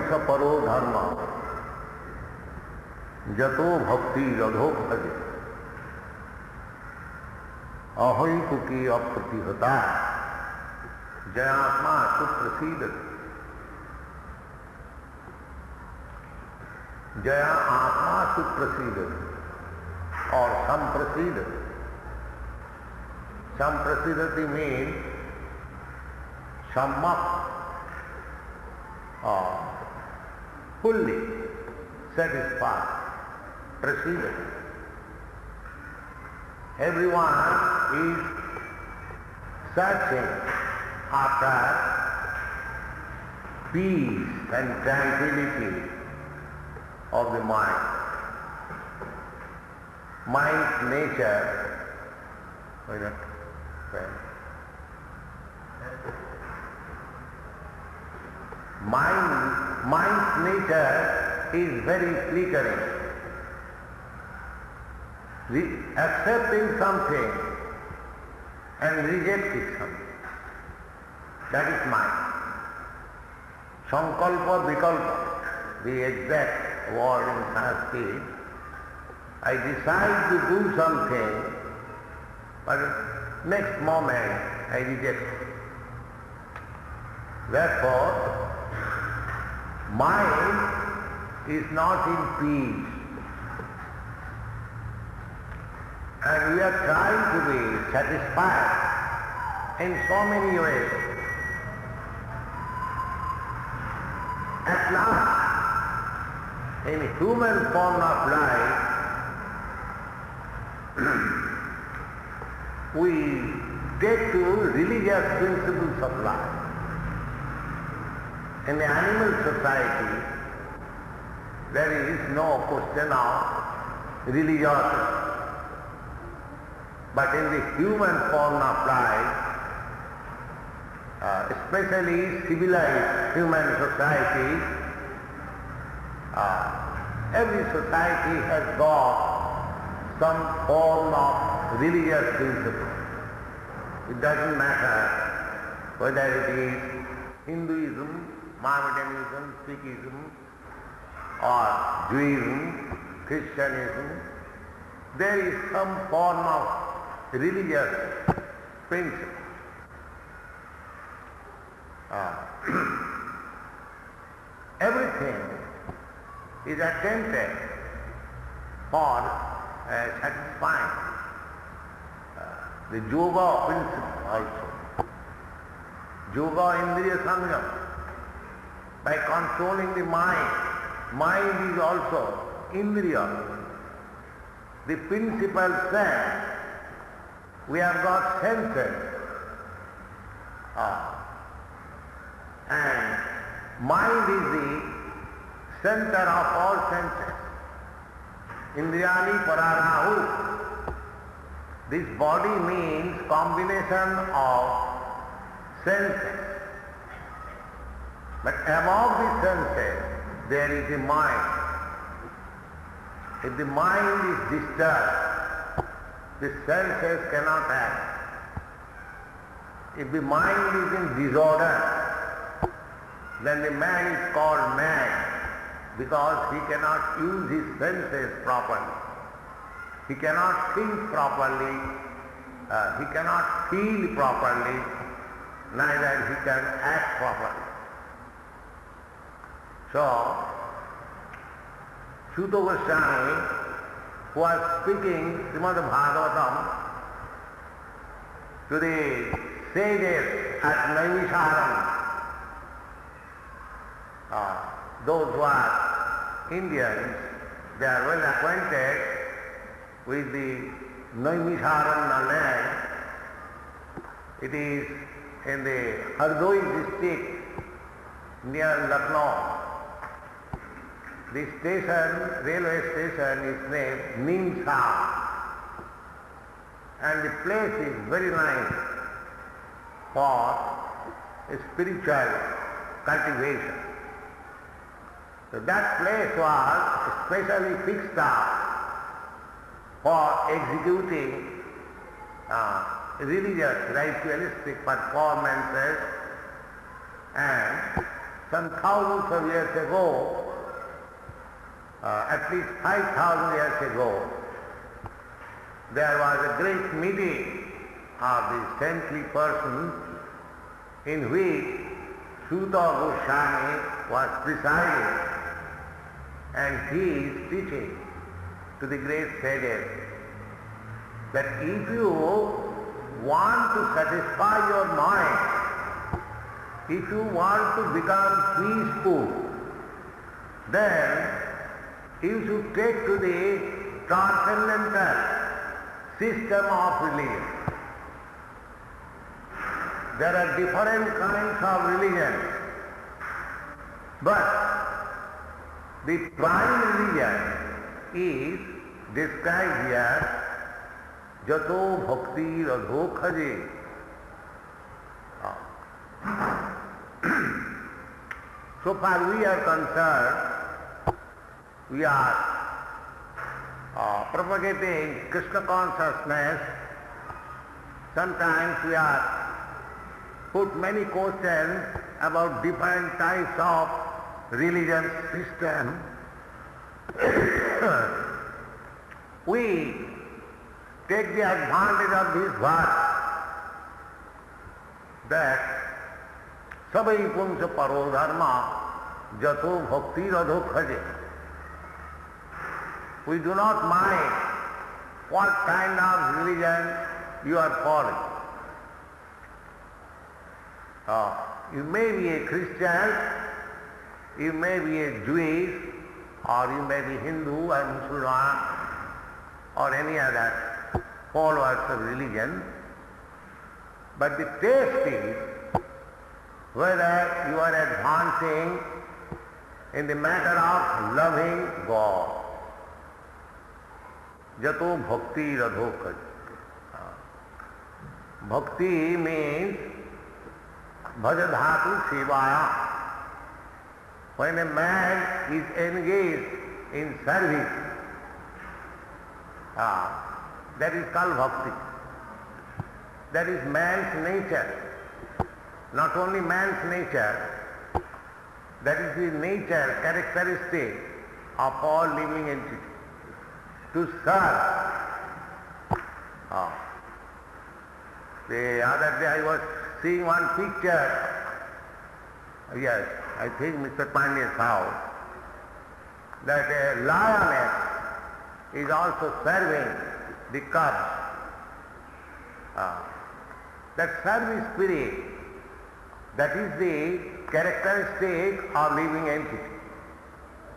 sa paro dharma jato bhakti radho bhaje ahoy tuki apratihata jayatma suprasidati jaya atma suprasidati or samprasidati. Samprasidati means sammak, fully satisfied, prasidati. Everyone is searching after peace and tranquility of the mind. Mind's nature, mind's nature is very flickering. Accepting something and rejecting something. That is mind. Sankalpa vikalpa, the exact word in Sanskrit. I decide to do something, but next moment I reject it. Therefore, mind is not in peace. And we are trying to be satisfied in so many ways. At last, in human form of life, we take to religious principles of life. In the animal society, there is no question of religiosity. But in the human form of life, especially civilized human society, every society has got some form of religious principle. It doesn't matter whether it is Hinduism, Mohammedanism, Sikhism, or Judaism, Christianism. There is some form of religious principle. Everything is attempted for satisfying the yoga principle also. Yoga indriya sangam. By controlling the mind, mind is also indriya. The principal sense, we have got senses. And mind is the center of all senses. Indriyani pararahu. This body means combination of senses. But above the senses, there is the mind. If the mind is disturbed, the senses cannot act. If the mind is in disorder, then the man is called mad because he cannot use his senses properly. He cannot think properly, he cannot feel properly, neither he can act properly. So, Sutta Goswami, who was speaking Śrīmad Bhāgavatam to the sages at Naimisharam, those who are Indians, they are well acquainted with the Naimisharam land. It is in the Hardoi district near Lucknow. The station, railway station is named Nimsa, and the place is very nice for spiritual cultivation. So that place was specially fixed up for executing religious, ritualistic performances, and some thousands of years ago, at least 5,000 years ago, there was a great meeting of these saintly persons in which Suta Goswami was presiding, and he is teaching to the great sages that if you want to satisfy your mind, if you want to become peaceful, then you should take to the transcendental system of religion. There are different kinds of religion, but the prime religion is described here, Jato Bhakti Radho Khaje. So far we are concerned, we are propagating Krishna consciousness. Sometimes we are put many questions about different types of religious system. We take the advantage of this verse that Sabai Pumsa Paro Dharma Jato Bhakti Radho Khaje. We do not mind what kind of religion you are following. You may be a Christian, you may be a Jewish, or you may be Hindu or Muslim, or any other followers of religion, but the test is whether you are advancing in the matter of loving God. Jato Bhakti Radho Khaje. Bhakti means Bhajadhatu Sevaya. When a man is engaged in service, that is called bhakti. That is man's nature. Not only man's nature, that is the nature, characteristic of all living entities. To serve. The other day I was seeing one picture. Yes, I think Mr. Pandya's house, that a lioness is also serving the cubs. That service spirit, that is the characteristic of living entity.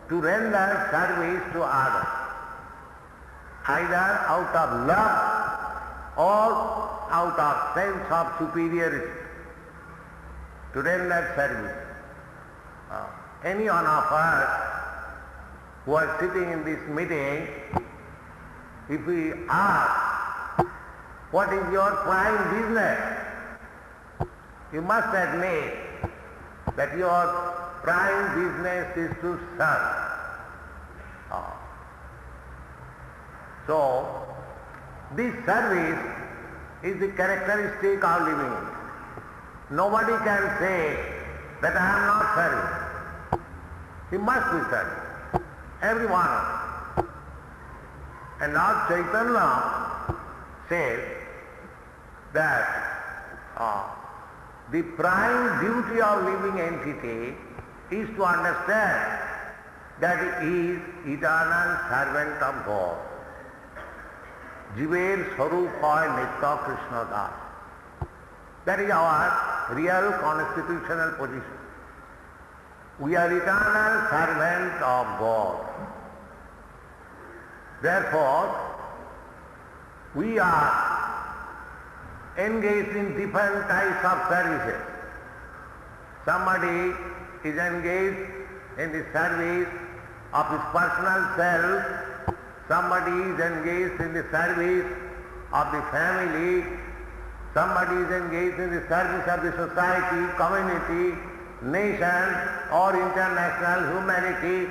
To render service to others, either out of love or out of sense of superiority, to render service. Any one of us who are sitting in this meeting, if we ask, what is your prime business? You must admit that your prime business is to serve. So, this service is the characteristic of living. Nobody can say that I am not serving. He must be serving. Everyone. And Lord Chaitanya says that the prime duty of living entity is to understand that he is eternal servant of God. Jiver Sarupa Nitya Krishna Das. That is our real constitutional position. We are eternal servants of God. Therefore, we are engaged in different types of services. Somebody is engaged in the service of his personal self. Somebody is engaged in the service of the family. Somebody is engaged in the service of the society, community, nation, or international humanity.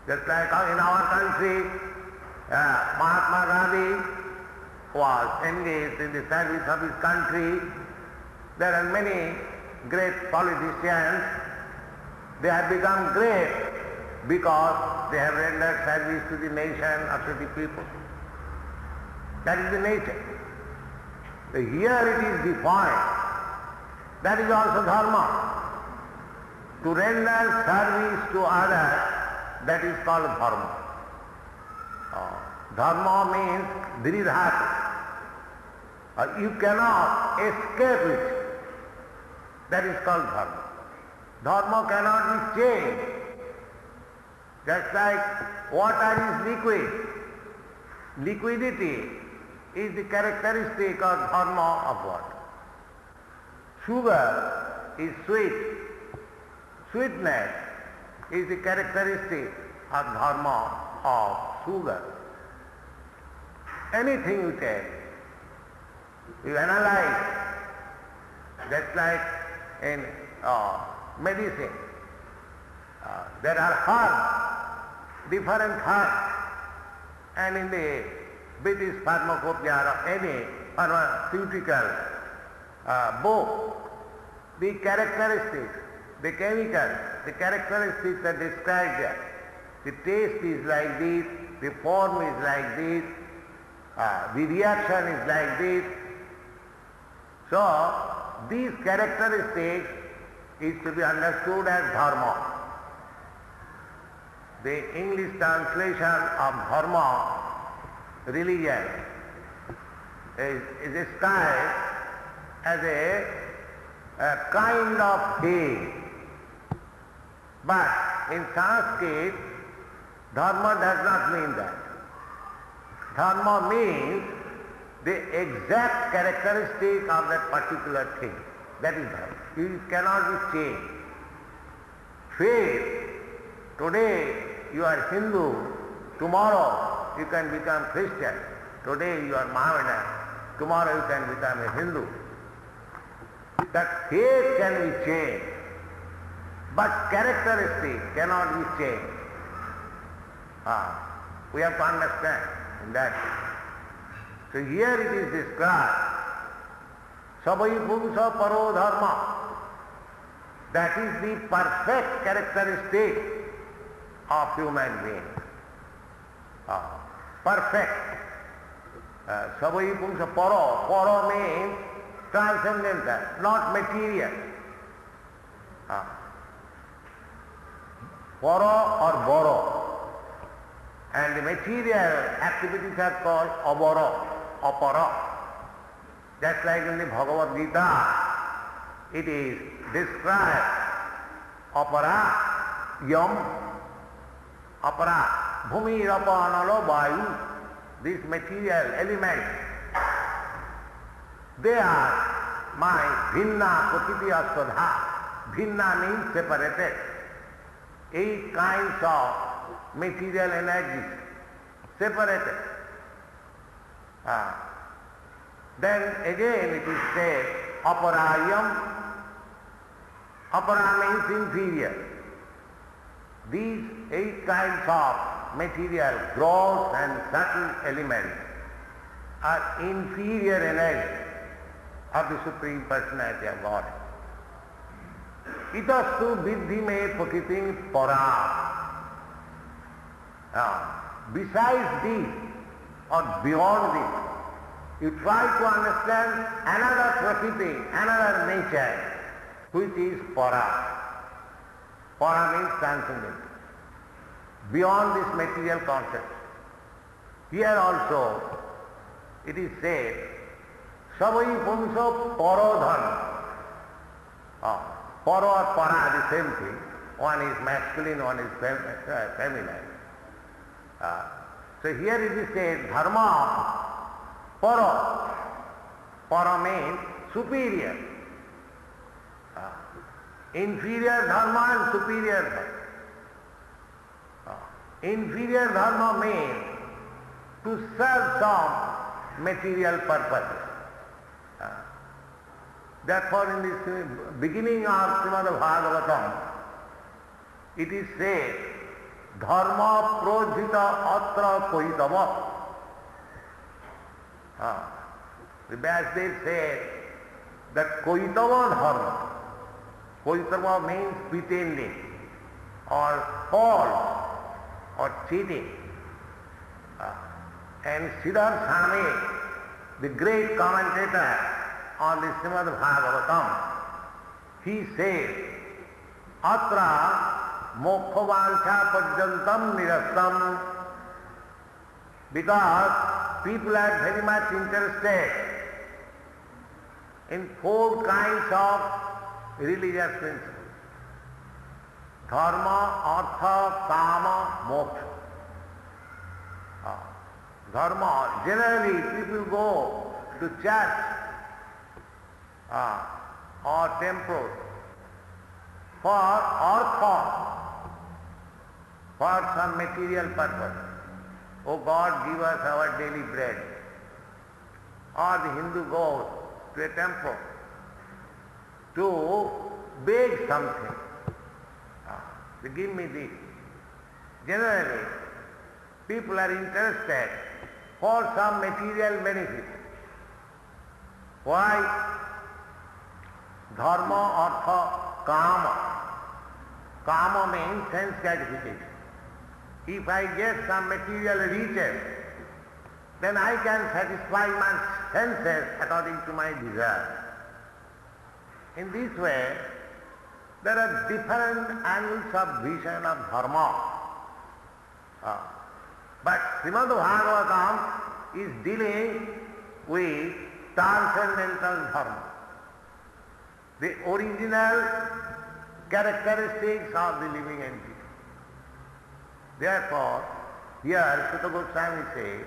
Just like in our country, Mahatma Gandhi was engaged in the service of his country. There are many great politicians, they have become great because they have rendered service to the nation or to the people. That is the nature. So here it is defined. That is also dharma. To render service to others, that is called dharma. Dharma means dridhati. You cannot escape it. That is called dharma. Dharma cannot be changed. Just like water is liquid. Liquidity is the characteristic or dharma of water. Sugar is sweet. Sweetness is the characteristic or dharma of sugar. Anything you take, you analyze, just like in medicine. There are herbs, different herbs, and in the British pharmacopoeia or any pharmaceutical book, the characteristics, the chemicals, the characteristics are described there. The taste is like this, the form is like this, the reaction is like this. So, these characteristics is to be understood as dharma. The English translation of dharma, religion, is described as a kind of faith. But in Sanskrit, dharma does not mean that. Dharma means the exact characteristic of that particular thing. That is dharma. It cannot be changed. Faith, today you are Hindu, tomorrow you can become Christian. Today you are Mohammedan, tomorrow you can become a Hindu. That faith can be changed, but characteristic cannot be changed. We have to understand in that. So here it is described, Savai Pumsa Paro Dharma. That is the perfect characteristic of human being. Perfect. Savai Pumsa Paro. Paro means transcendental, not material. Paro or boro. And the material activities are called aboro, apara. Just like in the Bhagavad Gita, it is described apara, yam, apara, bhumi, rapa, analo, vayu, these material elements, they are my bhinna prakriti aswadha. Bhinna means separated. 8 kinds of material energies, separated. Then again it is said, aparayam. Apara means inferior. These 8 kinds of material, gross and subtle elements, are inferior energies of the Supreme Personality of God. Itastu viddhi me prakritim para. Besides this or beyond this, you try to understand another prakriti, another nature, which is para. Para means transcendent. Beyond this material concept. Here also it is said, Savai Pumsa Paro Dharma. Paro or para, the same thing. One is masculine, one is feminine. So here it is said, Dharma Paro. Para means superior. Inferior dharma and superior dharma. Inferior dharma means to serve some material purpose. Therefore in the beginning of Śrīmad Bhāgavatam, it is said, Dharma projita atra koitava. The Vyasadeva said that koitava dharma, Paritrama means pretending, or false, or cheating. And Srila Swami, the great commentator on the Śrīmad Bhāgavatam, he says, Atra mokkha pajyantam nirastam, because people are very much interested in 4 kinds of religious principles. Dharma, artha, kama, moksha. Dharma, generally people go to church or temple for artha, for some material purpose. Oh God, give us our daily bread. Or the Hindu goes to a temple to beg something. They give me this. Generally, people are interested for some material benefit. Why? Dharma, artha, kama. Kama means sense gratification. If I get some material riches, then I can satisfy my senses according to my desire. In this way, there are different angles of vision of dharma. But Śrīmad Bhāgavatam is dealing with transcendental dharma, the original characteristics of the living entity. Therefore, here Sutta Goswami says,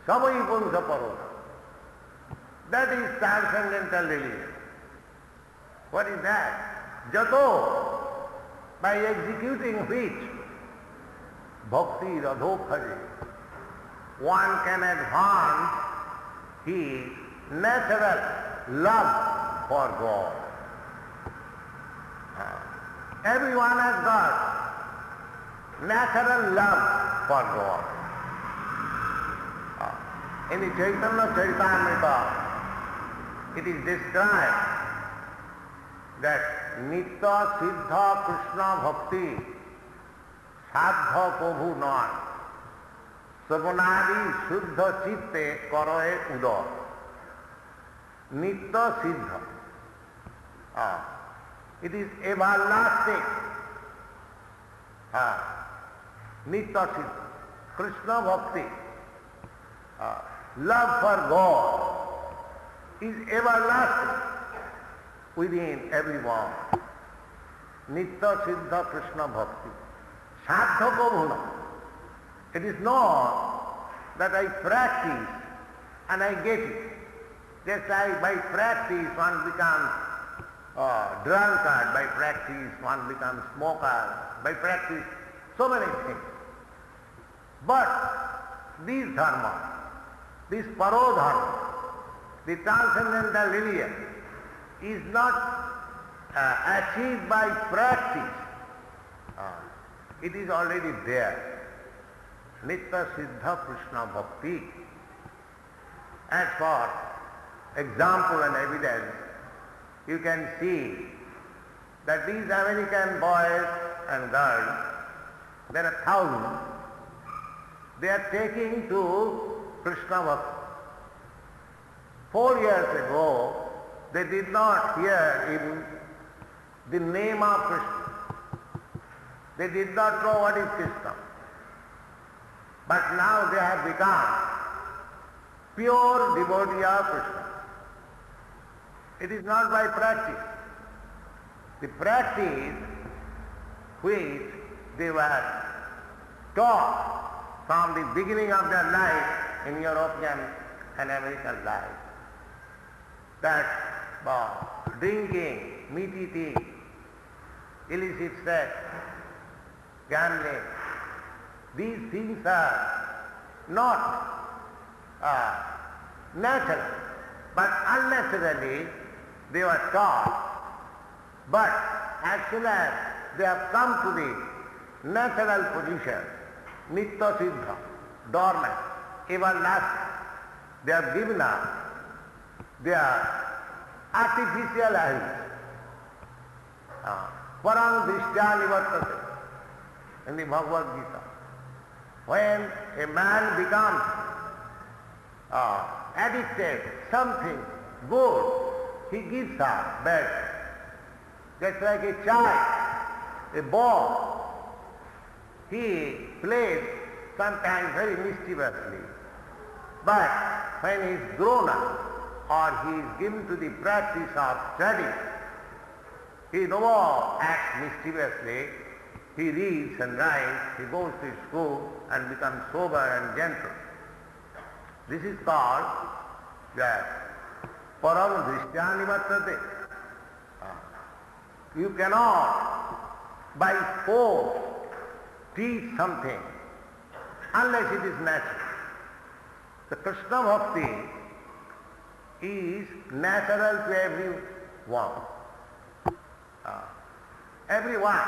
Samai Punsa Paroda. That is transcendental religion. What is that? Jato, by executing which bhakti radhokhari, one can advance his natural love for God. Everyone has got natural love for God. In the Chaitanya Charitamrita, it is described that Nitya Siddha Krishna Bhakti Sadha Prabhu Nan Sagunadi Shuddha Chitte Karaye Udar. Nitya Siddha. It is everlasting. Nitya Siddha. Krishna Bhakti. Love for God is everlasting within everyone. Nitya Siddha Krishna Bhakti. Sadha Prabhuna. It is not that I practice and I get it. Just like by practice one becomes drunkard, by practice one becomes smoker, by practice so many things. But this dharma, this parodharma, the transcendental religion, is not achieved by practice. It is already there. Nitya Siddha Krishna Bhakti. As for example and evidence, you can see that these American boys and girls, there are thousands, they are taking to Krishna Bhakti. 4 years ago, they did not hear even the name of Krishna. They did not know what is Krishna. But now they have become pure devotee of Krishna. It is not by practice. The practice which they were taught from the beginning of their life in European and American life, that drinking, meat eating, illicit sex, gambling, these things are not natural, but unnaturally they were taught. But as soon as they have come to the natural position, Nitya Siddha, dormant, everlasting, they have given up their artificial eyes Parang drishtya nivartate in the Bhagavad Gita. When a man becomes addicted something good, he gives up bad. Just like a child, a boy, he plays sometimes very mischievously. But when he is grown up or he is given to the practice of study, he no more acts mischievously. He reads and writes, he goes to school and becomes sober and gentle. This is called param drishtya nivartate. You cannot by force teach something unless it is natural. The Krishna Bhakti is natural to everyone. Everyone.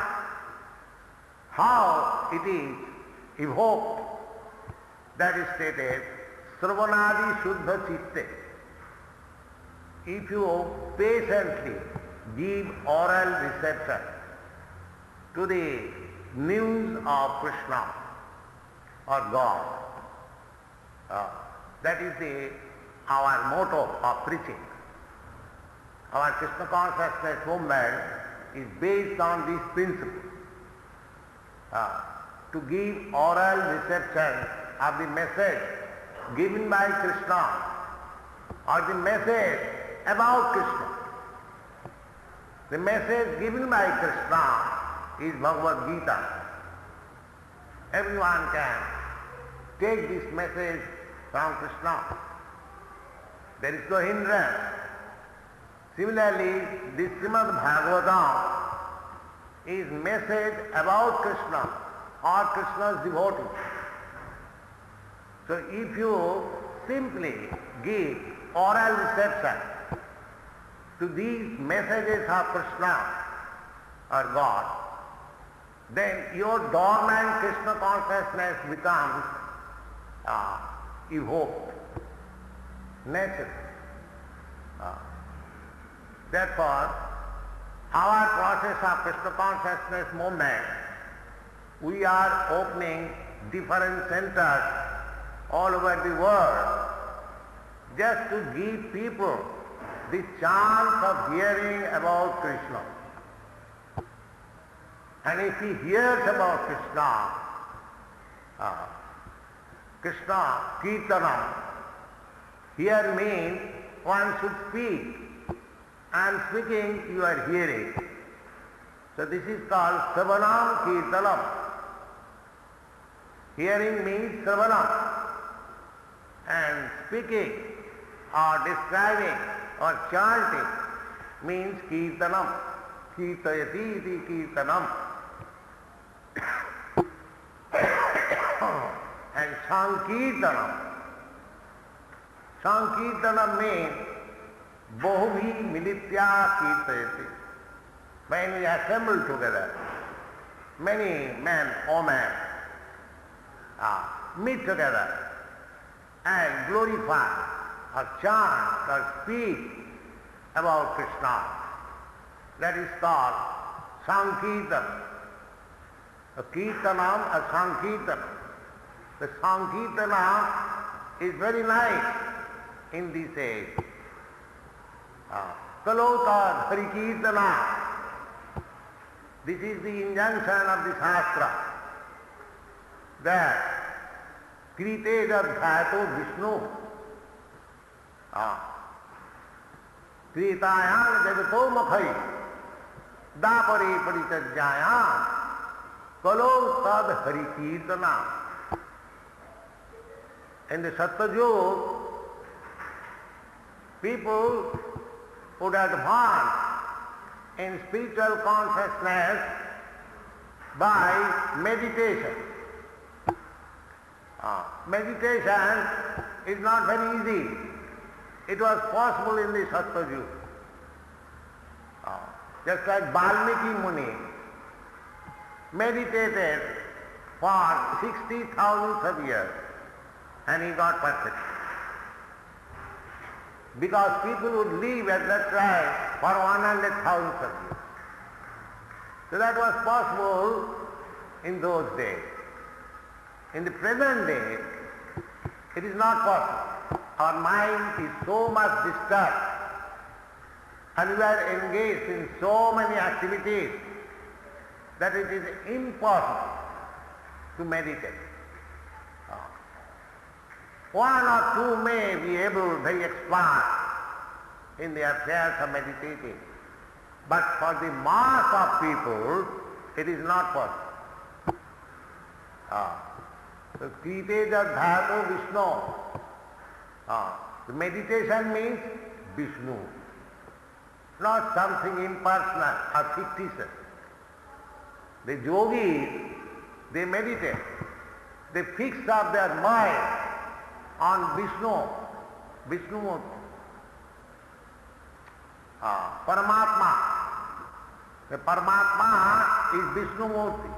How it is evoked, that is stated, Sravanadi Shuddha Chitte. If you patiently give oral reception to the news of Krishna or God, that is our motto of preaching. Our Krishna consciousness movement is based on this principle. To give oral reception of the message given by Krishna or the message about Krishna. The message given by Krishna is Bhagavad Gita. Everyone can take this message from Krishna. There is no hindrance. Similarly, this Śrīmad Bhāgavatam is message about Krishna or Krishna's devotee. So if you simply give oral reception to these messages of Krishna or God, then your dormant Krishna consciousness becomes evoked, natural. Therefore, our process of Krishna consciousness movement, we are opening different centers all over the world just to give people the chance of hearing about Krishna. And if he hears about Krishna, Krishna Kirtanam, here means one should speak. I am speaking, you are hearing. So this is called Sravanam Kirtanam. Hearing means Sravanam. And speaking or describing or chanting means Kirtanam. Kirtayati iti Kirtanam. And Sankirtanam. Sankirtanam means Bahubhi militya kirtayati. When we assemble together, many men, women, meet together and glorify or chant or speak about Krishna. That is called Sankirtan. A Kirtanam, a Sankirtanam. The Sankirtanam is very nice in this age. Kalota Harikirtana. This is the injunction of the Shastra, that Krite Jadhato Vishnu. Kritayam Jagato Makhai Dapare Paritajayam Kalota Harikirtana. In the Satyajug, people would advance in spiritual consciousness by meditation. Meditation is not very easy. It was possible in the Satyajug. Just like Valmiki Muni meditated for 60,000 of years and he got perfect. Because people would live at that time for 100,000 of years. So that was possible in those days. In the present day, it is not possible. Our mind is so much disturbed and we are engaged in so many activities that it is impossible to meditate. One or two may be able, very expert in the affairs of meditating, but for the mass of people, it is not possible. So, Kriteja Dhatu Vishnu. The meditation means Vishnu, not something impersonal or fictitious. The yogis, they meditate. They fix up their mind on Vishnu, Paramatma. The Paramatma is Vishnu Murti.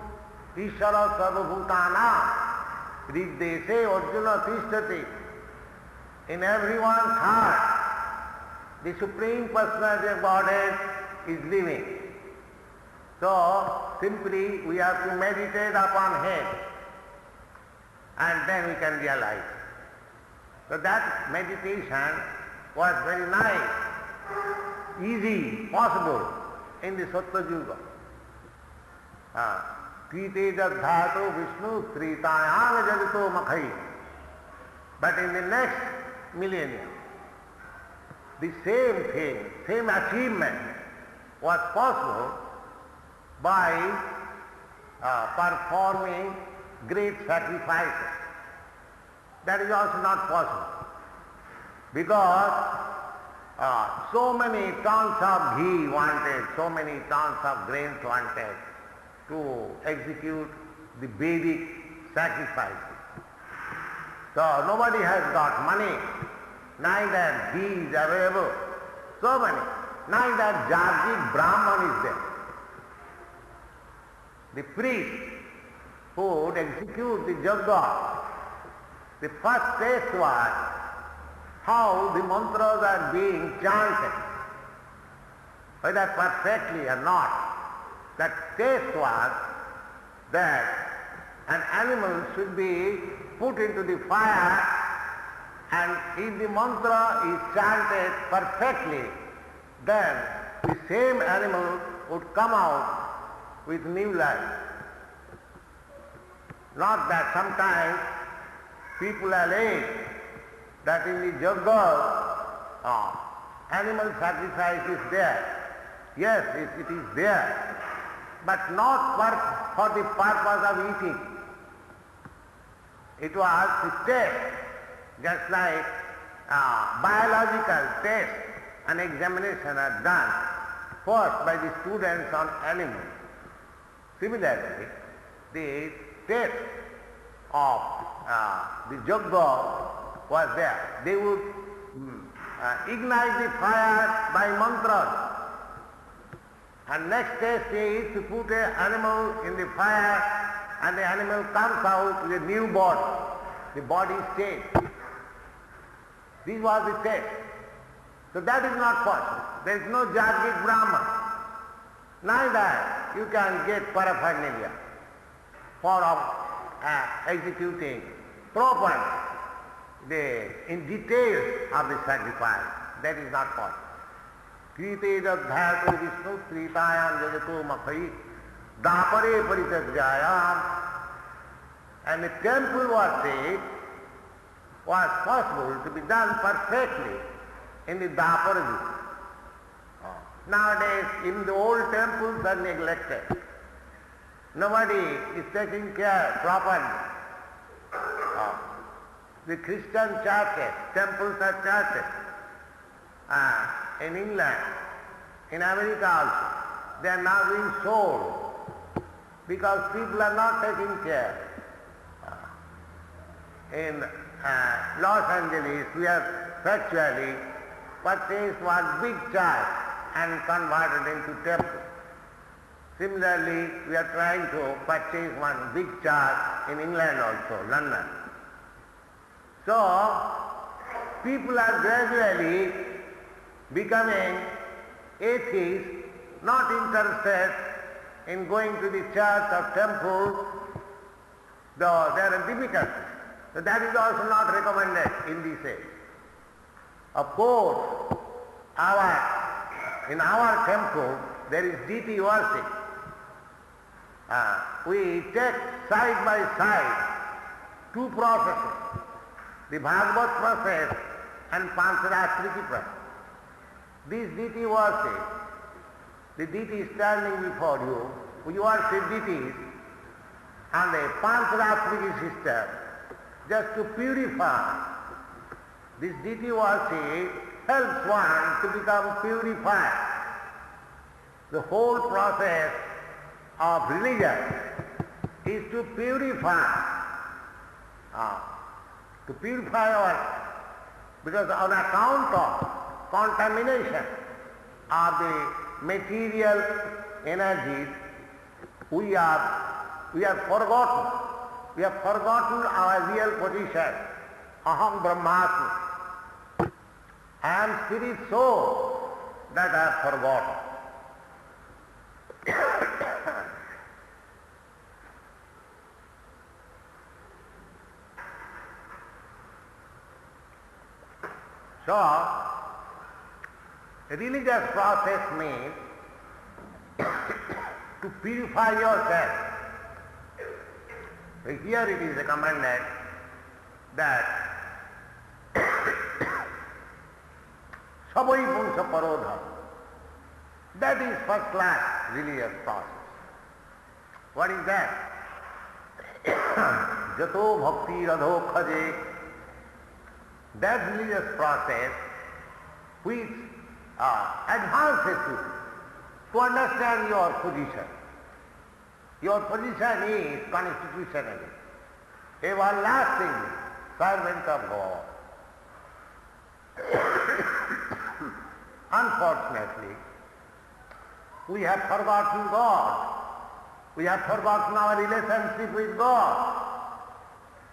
Ishara Sarvabhutana. Riddese Arjuna Tishtati. In everyone's heart, the Supreme Personality of Godhead is living. So, simply we have to meditate upon Him and then we can realize. So that meditation was very nice, easy, possible in the Sattva Yuga. Kriteja Dhatu Vishnu Tritayam Jagato Makhai. But in the next millennium, the same thing, same achievement was possible by performing great sacrifices. That is also not possible because so many tons of ghee wanted, so many tons of grains wanted to execute the Vedic sacrifices. So nobody has got money, neither ghee is available, so many, neither Jagik Brahman is there. The priest who would execute the yajna, the first test was how the mantras are being chanted, whether perfectly or not. That test was that an animal should be put into the fire, and if the mantra is chanted perfectly, then the same animal would come out with new life. Not that sometimes people allege that in the yajna animal sacrifice is there. Yes, it is there, but not for the purpose of eating. It was the test, just like biological test and examination are done first by the students on animals. Similarly, the test of the yajna was there. They would ignite the fire by mantras. And next test is to put an animal in the fire and the animal comes out with a new body. The body stays. This was the test. So that is not possible. There is no Jagik Brahman. Neither you can get paraphernalia for executing properly in details of the sacrifice. That is not possible. Kriteja Dhatu Vishnu Tritayam Jagato Makhai Dapare Paritajayam. And the temple worship was possible to be done perfectly in the Dapara Yuga. Nowadays, even the old temples are neglected. Nobody is taking care properly. The Christian churches, temples are churches. In England, in America also, they are now being sold because people are not taking care. In Los Angeles, we have factually purchased one big church and converted into temple. Similarly, we are trying to purchase one big church in England also, London. So, people are gradually becoming atheists, not interested in going to the church or temple, there are difficulties. So that is also not recommended in this age. Of course, in our temple there is deity worship. We take side by side two processes, the Bhāgavatam process and Pancharatriki process. This deity worship, the deity is standing before you, we worship deities, and the Pancharatriki system, just to purify. This deity worship helps one to become purified. The whole process of religion is to purify. To purify our, because on account of contamination of the material energies, we have forgotten. We have forgotten our real position. Aham Brahmasmi. I am spirit soul, that I have forgotten. So, a religious process means to purify yourself. So here it is recommended that Sabai Punsa Parodha, that is first class religious process. What is that? Jato Bhakti Radho Khaje, that religious process which advances you to understand your position. Your position is constitutionally everlasting servant of God. Unfortunately, we have forgotten God. We have forgotten our relationship with God.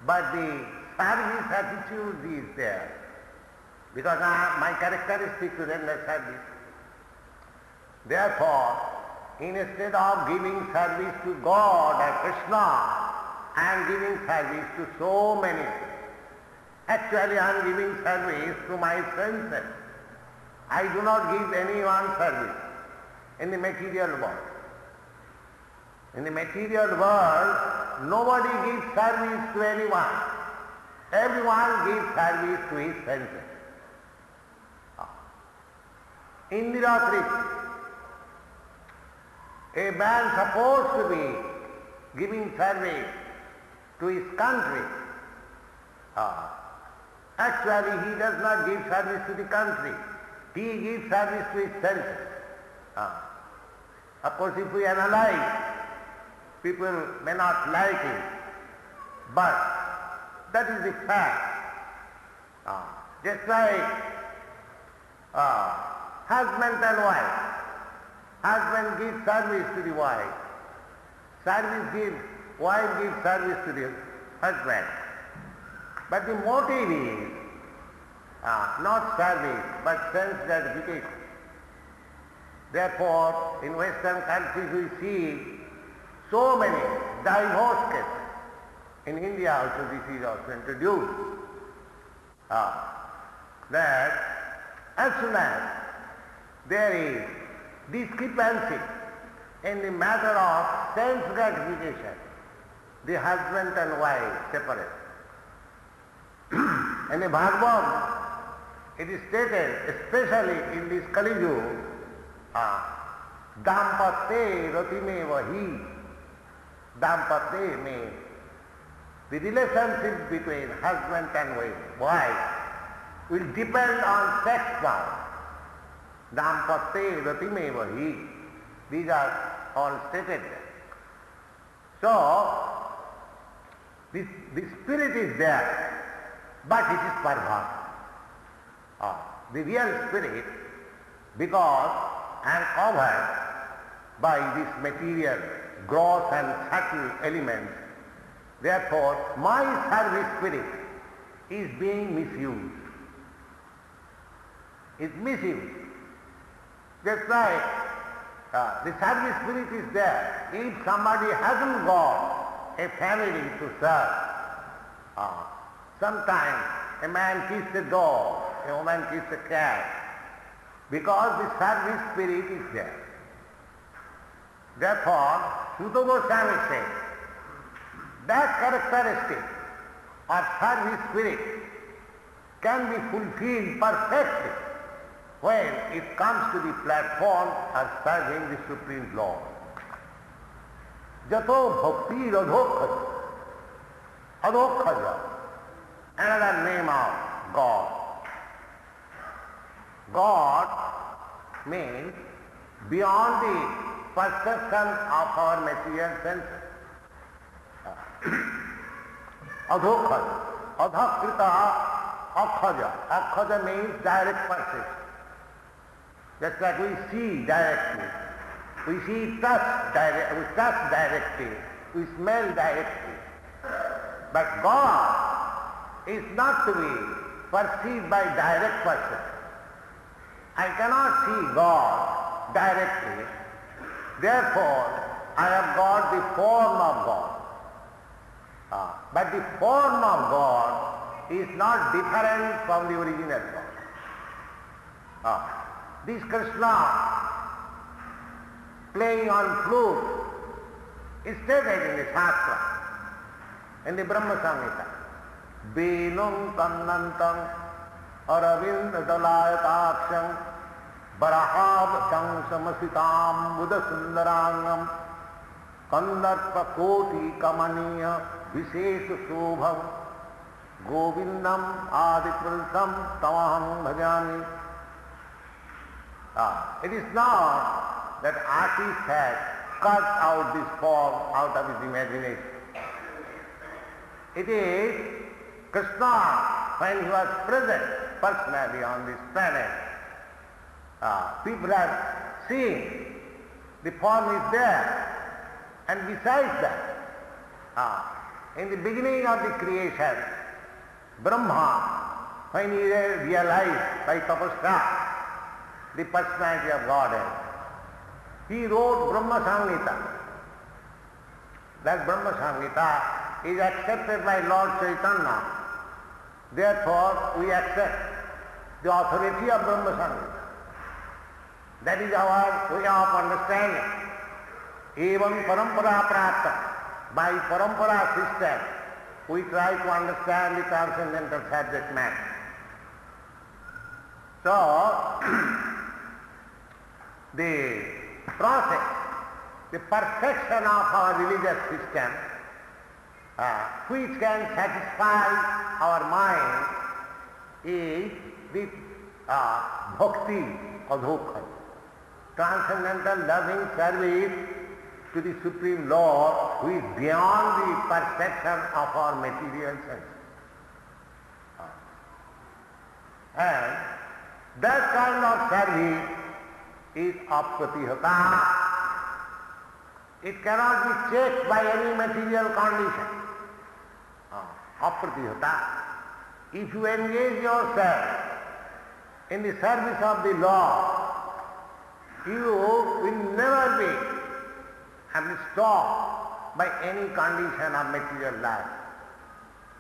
But the service attitude is there. Because my characteristic to render service. Therefore, instead of giving service to God or Krishna, I am giving service to so many. Actually, I am giving service to my senses. I do not give anyone service in the material world. In the material world, nobody gives service to anyone. Everyone gives service to his senses. Indira Trip. A man supposed to be giving service to his country. Actually, he does not give service to the country. He gives service to his senses. Of course, if we analyze, people may not like it, but that is the fact. Just like husband and wife. Husband gives service to the wife. Wife gives service to the husband. But the motive is not service, but sense gratification. Therefore, in Western countries we see so many divorce cases. In India also this is also introduced. That as soon as there is discrepancy in the matter of sense gratification, the husband and wife separate. And in Bhāgavatam, it is stated, especially in this Kali Yuga, Dampate Ratimeva Hi. Dampate means the relationship between husband and wife will depend on sex bound. Dampate Ratimeva Hi. These are all stated there. So, the spirit is there, but it is perverse. The real spirit, because I am covered by this material, gross and subtle elements, therefore my service spirit is being misused. It's misused. Just like The service spirit is there. If somebody hasn't got a family to serve, sometimes a man keeps a dog, a woman keeps a cat, because the service spirit is there. Therefore, Sutta Goswami says, that characteristic or service spirit can be fulfilled perfectly when it comes to the platform of serving the Supreme Lord. Jato bhakti adhokhaja. Adhokhaja, another name of God. God means beyond the perception of our material senses. Adhokhaja. Adhakrita akhaja. Akhaja means direct perception. Just like we see directly, we touch directly, we smell directly. But God is not to be perceived by direct perception. I cannot see God directly, therefore I have got the form of God. But the form of God is not different from the original God. This Krishna playing on flute is stated in the Shastra, in the Brahma Samhita. Venum kannantam aravinda dalayakaksham barahab samasitam buddha sundarangam kandarpa koti kamaniya visesha shobham govindam adipulsam tamaham bhajami. It is not that artist has cut out this form out of his imagination. It is Krishna, when he was present personally on this planet, people have seen the form is there. And besides that, in the beginning of the creation, Brahma, when he realized by tapasya the personality of Godhead, he wrote Brahma Samhita. That Brahma Samhita is accepted by Lord Chaitanya. Therefore, we accept the authority of Brahma Samhita. That is our way of understanding. Evam parampara prapta. By parampara system, we try to understand the transcendental subject matter. So, the process, the perfection of our religious system, which can satisfy our mind, is the bhakti adhokhaja, transcendental loving service to the Supreme Lord, who is beyond the perception of our material senses. And that kind of service is apratihata. It cannot be checked by any material condition. Apratihata. If you engage yourself in the service of the Lord, you will never be stopped by any condition of material life.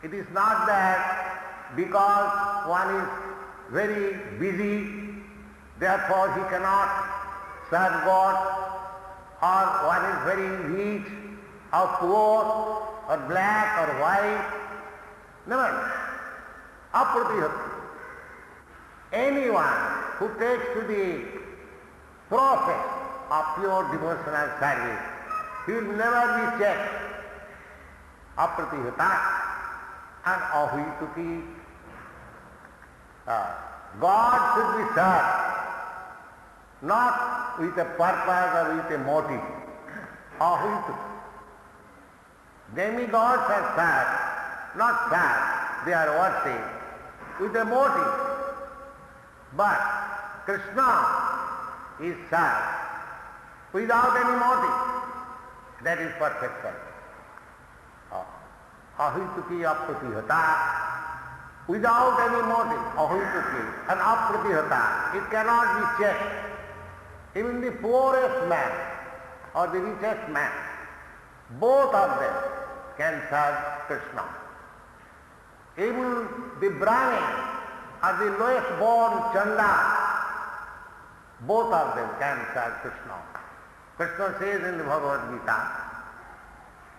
It is not that because one is very busy, therefore he cannot serve God, or one is very rich, or poor, or black, or white. Never. Apratihata. Anyone who takes to the process of pure devotional service, he will never be checked. Apratihata and ahituki. God should be served not with a purpose or with a motive. Ahituki. Demigods are served, not served, they are worshipped with a motive. But Krishna is served without any motive. That is perfection. Ahituki apratihata. Without any motive, ahituki and apratihata. It cannot be checked. Even the poorest man or the richest man, both of them can serve Krishna. Even the Brahmin or the lowest born Chanda, both of them can serve Krishna. Krishna says in the Bhagavad Gita,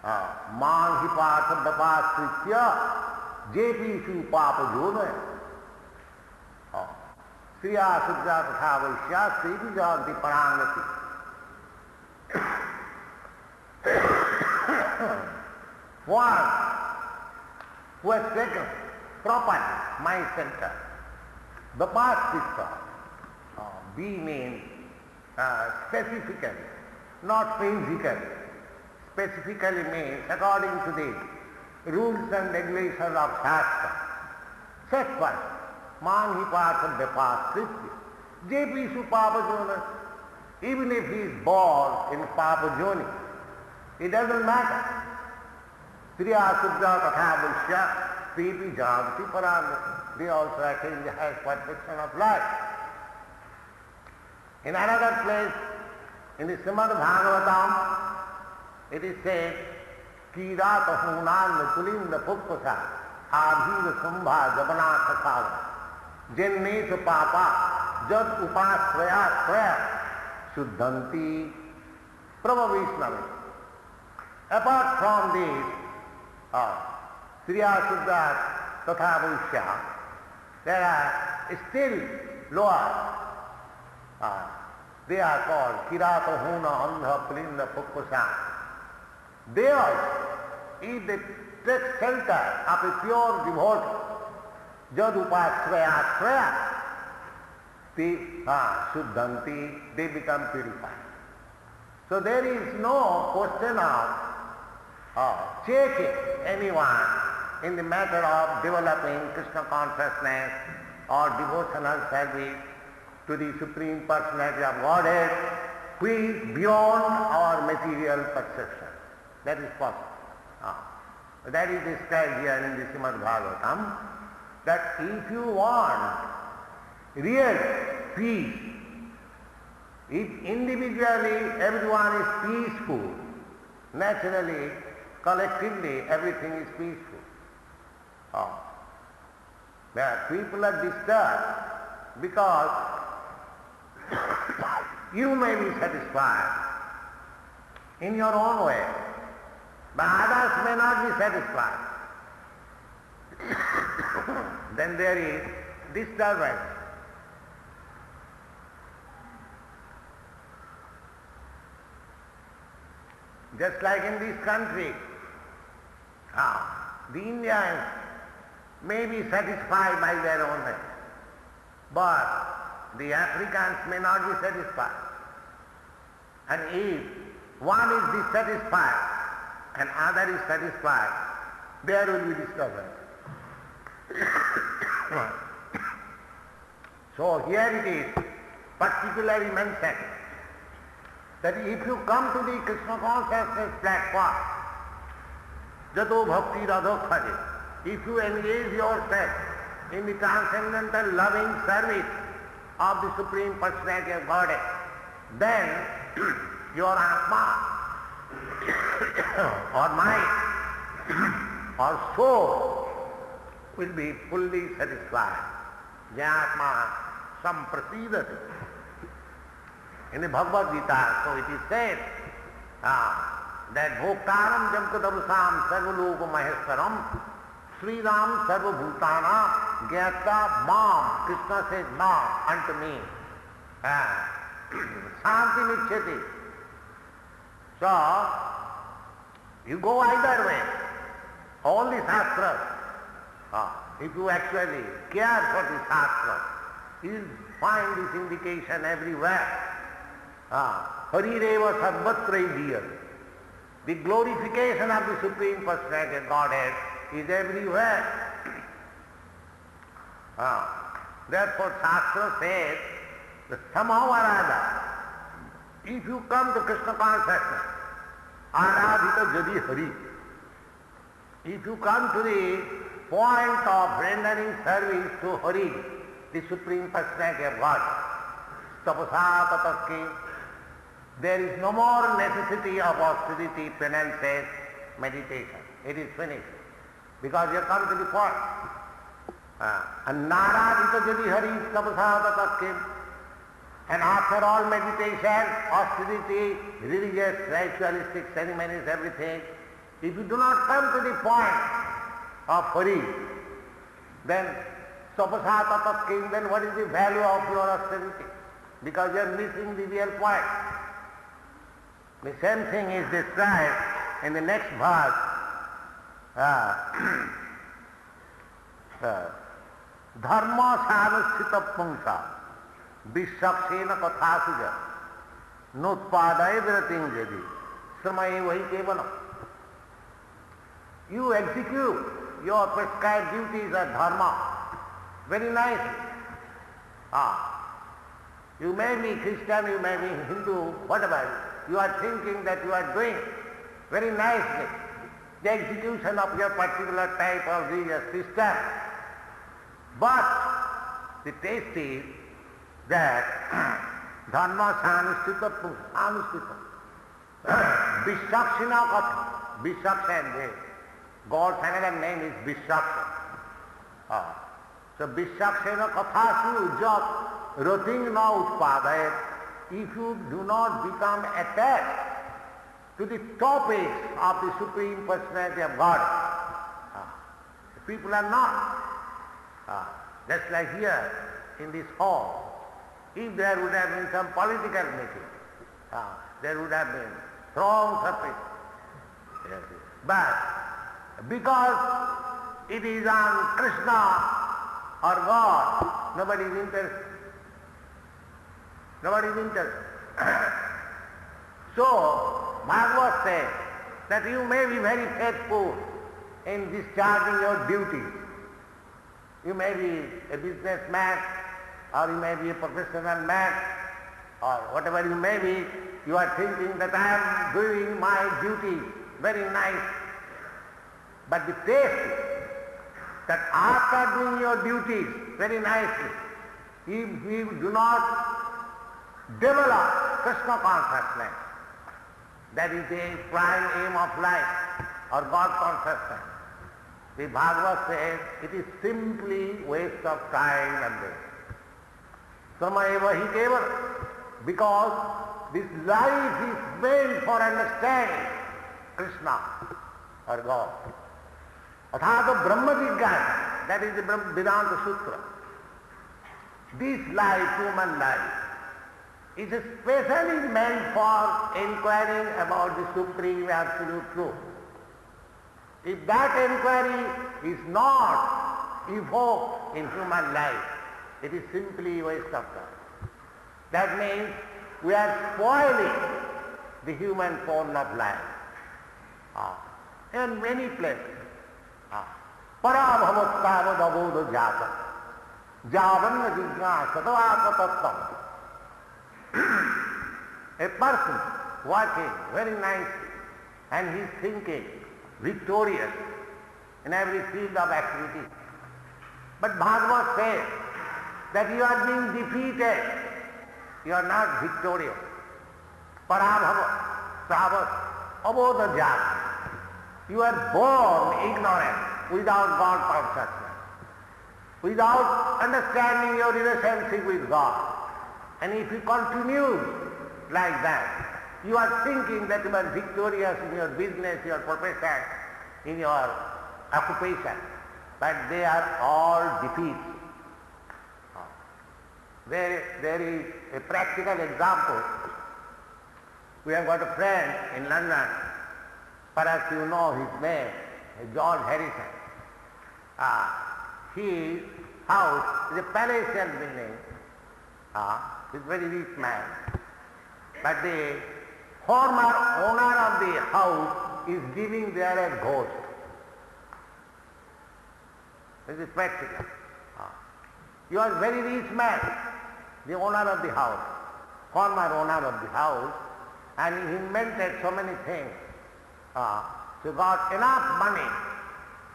Man hi patha dapastritya jepishu papa jona Shriya Sudra Tatha Vaishya Sri Janti Parangati. One who has taken proper mind center, the pastritya, B means specifically, not physically. Specifically means according to the rules and regulations of Shastra. Such one, man hi partha vyapastritya, jepishu papa jona, even if he is born in papa joni, it doesn't matter. Shriya Sudra Tatha Vaishya Sri Janti Parangati. They also attain the highest perfection of life. In another place, in the Śrīmad Bhāgavatam, it is said, Kirata Hunanda Tulinda Pukkusa Adhiva Sumbha Jabanatha Sadha Jennesa Papa Jat Upasvaya Svaya Shuddhanti Prabhavishnami. Apart from this, Shriya Sudra Tatha Vaishya, there are still lower. They are called Kirata Huna Andha Pulinda Pukkusa. They also, if they take shelter of a pure devotee, Jadupasvaya Svaya, Shuddhanti, they become purified. So there is no question of checking anyone in the matter of developing Krishna consciousness or devotional service to the Supreme Personality of Godhead, who is beyond our material perception. That is possible. That is described here in the Śrīmad Bhāgavatam, that if you want real peace, if individually everyone is peaceful, naturally, collectively everything is peaceful. Where people are disturbed because you may be satisfied in your own way, but others may not be satisfied. Then there is disturbance. Just like in this country, the Indians may be satisfied by their own way, but the Africans may not be satisfied. And if one is dissatisfied and other is satisfied, there will be disturbance. So here it is particularly mentioned that if you come to the Krishna consciousness platform, Jato Bhakti Radhokhaji, if you engage yourself in the transcendental loving service of the Supreme Personality of Godhead, then your Atma or mind or soul will be fully satisfied. Jnatma samprasidati. In the Bhagavad Gita, so it is said that Bhoktaram Jamkadavasam Sarvaloka Maheshwaram Sriram Sarvabhutana Gyata Mam. Krishna says Mam unto me. Shanti Nicheti. So, you go either way. All the Shastras, if you actually care for the Shastras, you will find this indication everywhere. Harireva Sarvatra dear. The glorification of the Supreme Personality of Godhead is everywhere. Therefore Shastra says that somehow or other, if you come to Krishna consciousness, Aradhita Jadi Hari, if you come to the point of rendering service to Hari, the Supreme Personality of God, tapasa tataskin. There is no more necessity of austerity, penances, meditation. It is finished. Because you have come to the point. And naradita jadi hari tapasa tataskin. And after all meditation, austerity, religious, ritualistic ceremonies, everything, if you do not come to the point of Hari, then sapasata tatkim, then what is the value of your austerity? Because you are missing the real point. The same thing is described in the next verse. Dharma sanusthita pungsa vishakshena kathasuja nutpadaya virating jadi samaye vahi kevalam. You execute your prescribed duties as dharma very nicely. You may be Christian, you may be Hindu, whatever. You are thinking that you are doing very nicely the execution of your particular type of religious system. But the taste is that dharma sanustita anustita vishakshina katha. Vishaksha, God's another name is Vishaksha. So Vishakshena kathasu jat rating na utpadayat. If you do not become attached to the topics of the Supreme Personality of God, people are not. Just like here in this hall, if there would have been some political meeting, there would have been throngs of people. Yes. But because it is on Krishna or God, nobody is interested. Nobody is interested. So, Bhagavad says that you may be very faithful in discharging your duties. You may be a businessman, or you may be a professional man, or whatever you may be. You are thinking that I am doing my duty very nice. But the taste is that after doing your duties very nicely, if we do not develop Krishna consciousness, that is the prime aim of life, or God consciousness, the Bhagavad says it is simply waste of time and day. Samayeva hi keval, because this life is made for understanding Krishna or God. Athato Brahma Jigyasa, that is the Vedanta Sutra. This life, human life, is especially meant for inquiring about the Supreme Absolute Truth. If that inquiry is not evoked in human life, it is simply waste of time. That means we are spoiling the human form of life. In many places. Parabhavattavad abodha jata javanna jignāsatavāpa tattam. A person working very nicely and he is thinking victorious in every field of activity. But Bhagavad says that you are being defeated. You are not victorious. Parabhava, savat, abodha jata. You are born ignorant, without God consciousness, without understanding your relationship with God. And if you continue like that, you are thinking that you are victorious in your business, your profession, in your occupation, but they are all defeats. There is a practical example. We have got a friend in London, perhaps you know his name, George Harrison. His house is a palatial building. He's a very rich man. But the former owner of the house is living there as ghost. This is practical. He was a very rich man, the owner of the house, former owner of the house, and he invented so many things. He got enough money,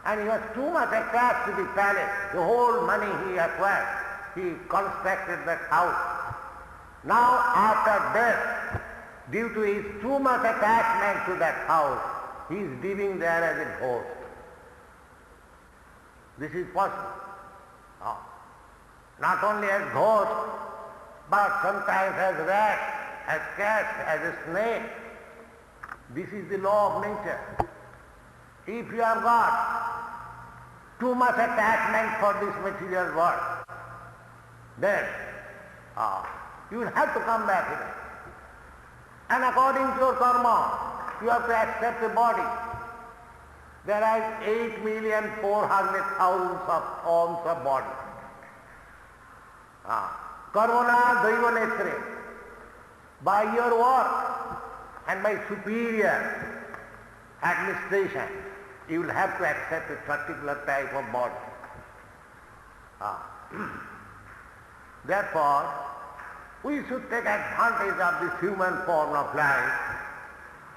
and he was too much attached to the palace. The whole money he acquired, he constructed that house. Now after death, due to his too much attachment to that house, he is living there as a ghost. This is possible. Not only as ghost, but sometimes as rat, as cat, as a snake. This is the law of nature. If you have got too much attachment for this material world, then you will have to come back here. And according to your karma, you have to accept a body. There are 8,400,000 of forms of body. Karmana daiva netre. By your work and by superior administration, you will have to accept a particular type of body. Therefore, we should take advantage of this human form of life,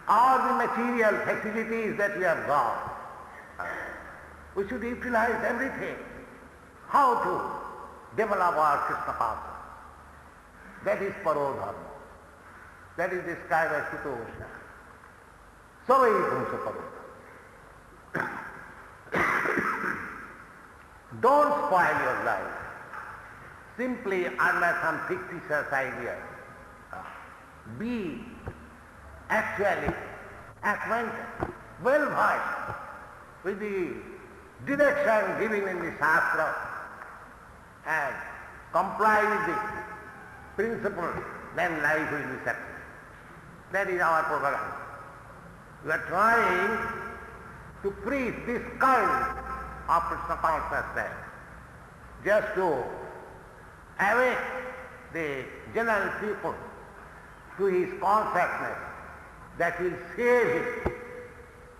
all the material facilities that we have got. We should utilize everything. How to develop our Krishna consciousness. That is parodharma. That is described as Sutosha. Savai pumsa parodharma. Don't spoil your life simply under some fictitious ideas. Be actually acquainted, well-versed with the direction given in the Shastra and comply with the principles, then life will be successful. That is our propaganda. We are trying to preach this kind of Krishna consciousness just to awake the general people to his consciousness that will save him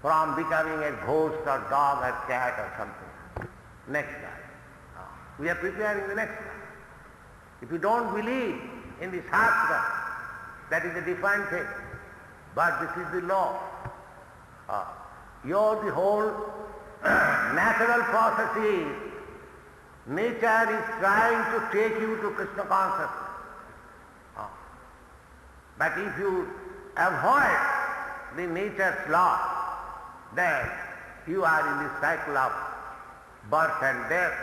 from becoming a ghost or dog or cat or something. Next time. We are preparing the next time. If you don't believe in the Shastra, that is a different thing. But this is the law. The whole natural processes, nature is trying to take you to Krishna consciousness. But if you avoid the nature's law, then you are in the cycle of birth and death.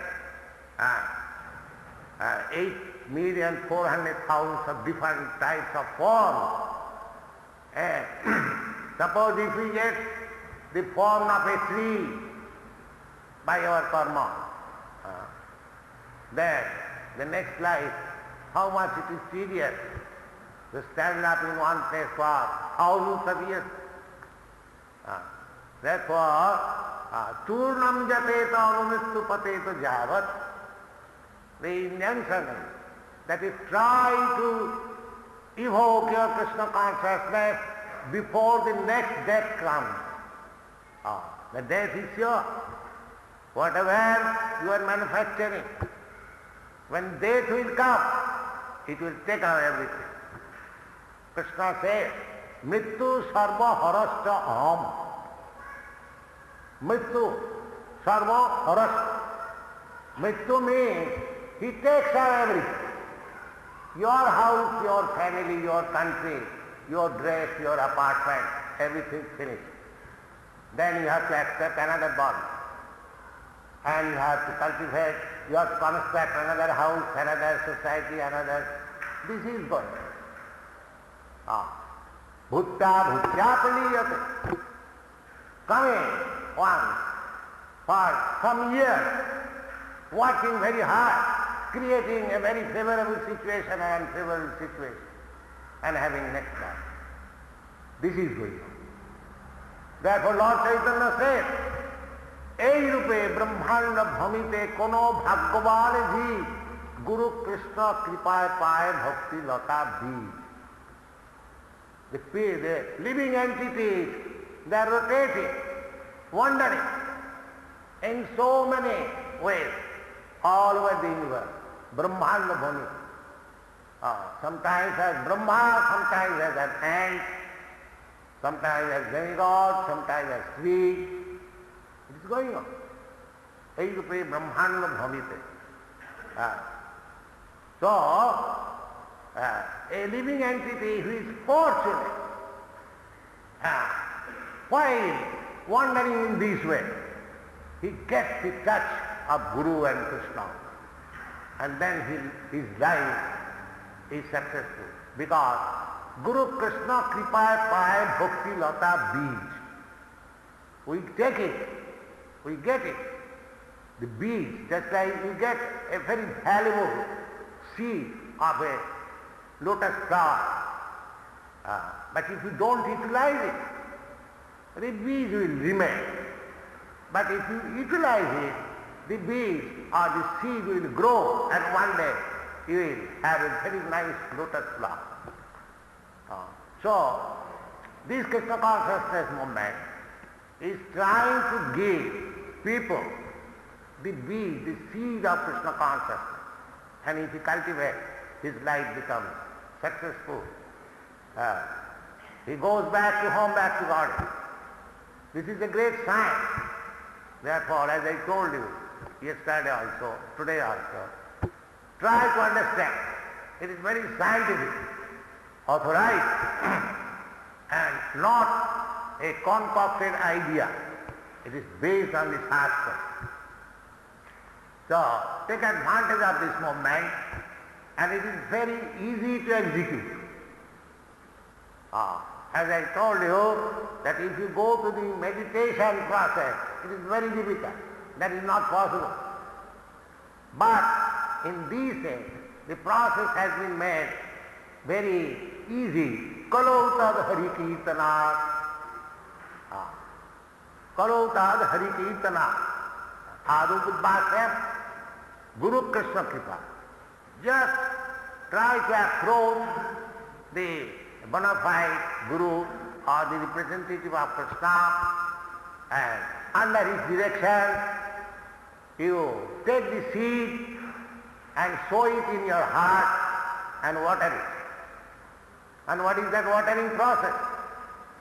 8,400,000 of different types of forms. Suppose if we get the form of a tree by our karma, then the next life, how much it is tedious to stand up in one place for thousands of years. Therefore, Turnam jateta anumistu pateta javat, the Indians say that is try to evoke your Krishna consciousness before the next death comes. The death is sure. Whatever you are manufacturing, when death will come, it will take away everything. Krishna says, Mrityu sarva harascha aham. Mrityu sarva harascha. Mrityu means he takes away everything. Your house, your family, your country, your dress, your apartment, everything finished. Then you have to accept another body. And you have to cultivate, you have to construct another house, another society, another. This is going. Bhutta bhutyapaliyate. Coming once for some years, working very hard, creating a very favorable situation and unfavorable situation, and having next life. This is going on. Therefore Lord Chaitanya says, Ei rupe brahmanda bhamite kono bhagavane ji Guru Krishna kripaye paye bhakti lata bhi. The living entities, they are rotating, wandering in so many ways all over the universe. Brahmanda bhamite. Sometimes as Brahma, sometimes as an ant, sometimes as demigod, sometimes as tree. It is going on. Eirupe brahmanda bhamite. So, a living entity who is fortunate, while wandering in this way, he gets the touch of Guru and Krishna, and then his life is successful, because Guru Krishna Kripa Pai Bhakti Lata Beej. We take it, we get it. The beej, just like you get a very valuable seed of a lotus flower. But if you don't utilize it, the beej will remain. But if you utilize it, the beej or the seed will grow, and one day you will have a very nice lotus flower. So, this Krishna consciousness movement is trying to give people the beej, the seed of Krishna consciousness. And if he cultivates, his life becomes successful. He goes back to home, back to God. This is a great sign. Therefore, as I told you yesterday also, today also, try to understand. It is very scientific, authorized, and not a concocted idea. It is based on the Shastra. So, take advantage of this movement, and it is very easy to execute. As I told you, that if you go to the meditation process, it is very difficult. That is not possible. But in these days, the process has been made very easy. Kalautad Hari Kirtana. Kalautad Hari Kirtana. Sadhu Buddha Guru Krishna Kripa. Just try to approach the bona fide Guru or the representative of Krishna, and under his direction you take the seed and sow it in your heart and water it. And what is that watering process?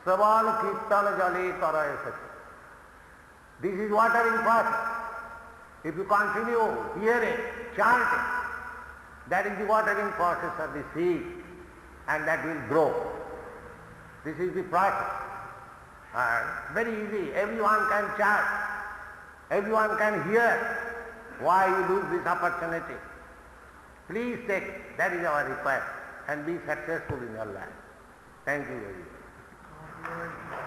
Savan Kirtana Jale Taraya Sati. This is watering process. If you continue hearing, chanting, that is the watering process of the seed, and that will grow. This is the process. Very easy. Everyone can chant. Everyone can hear. Why you lose this opportunity? Please take, that is our request, and be successful in your life. Thank you very much.